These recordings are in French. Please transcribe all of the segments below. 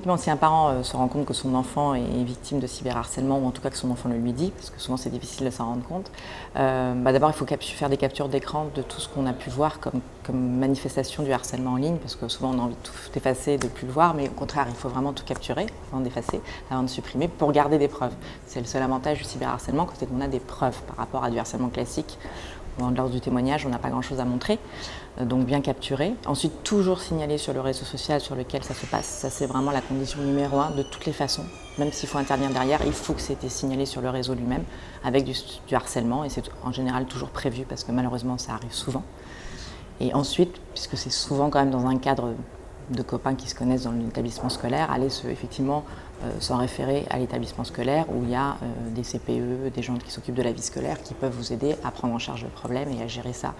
Bon, si un parent se rend compte que son enfant est victime de cyberharcèlement, ou en tout cas que son enfant le lui dit, parce que souvent c'est difficile de s'en rendre compte, d'abord il faut faire des captures d'écran de tout ce qu'on a pu voir comme manifestation du harcèlement en ligne, parce que souvent on a envie de tout effacer, de ne plus le voir, mais au contraire il faut vraiment tout capturer avant d'effacer, avant de supprimer, pour garder des preuves. C'est le seul avantage du cyberharcèlement, c'est qu'on a des preuves par rapport à du harcèlement classique. Lors du témoignage, on n'a pas grand-chose à montrer, donc bien capturé. Ensuite, toujours signaler sur le réseau social sur lequel ça se passe. Ça, c'est vraiment la condition numéro 1 de toutes les façons. Même s'il faut intervenir derrière, il faut que c'était signalé sur le réseau lui-même avec du harcèlement. Et c'est en général toujours prévu parce que malheureusement, ça arrive souvent. Et ensuite, puisque c'est souvent quand même dans un cadre de copains qui se connaissent dans l'établissement scolaire, aller effectivement s'en référer à l'établissement scolaire où il y a des CPE, des gens qui s'occupent de la vie scolaire qui peuvent vous aider à prendre en charge le problème et à gérer ça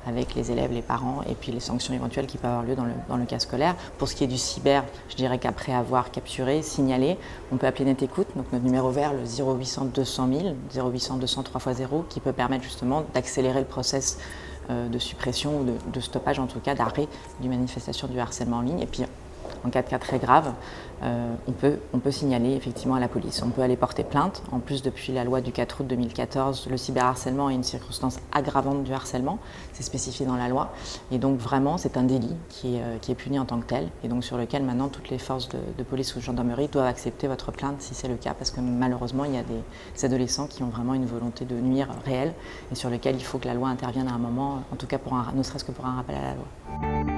avec les élèves, les parents et puis les sanctions éventuelles qui peuvent avoir lieu dans le cas scolaire. Pour ce qui est du cyber, je dirais qu'après avoir capturé, signalé, on peut appeler NetÉcoute, donc notre numéro vert, le 0800 200 000, 0800 200 3x0, qui peut permettre justement d'accélérer le process de suppression ou de stoppage, en tout cas d'arrêt du manifestation du harcèlement en ligne. Et puis en cas de cas très grave, on peut signaler effectivement à la police. On peut aller porter plainte. En plus, depuis la loi du 4 août 2014, le cyberharcèlement est une circonstance aggravante du harcèlement. C'est spécifié dans la loi. Et donc vraiment, c'est un délit qui est puni en tant que tel. Et donc sur lequel maintenant toutes les forces de police ou de gendarmerie doivent accepter votre plainte si c'est le cas. Parce que malheureusement, il y a des adolescents qui ont vraiment une volonté de nuire réelle et sur lequel il faut que la loi intervienne à un moment, en tout cas ne serait-ce que pour un rappel à la loi.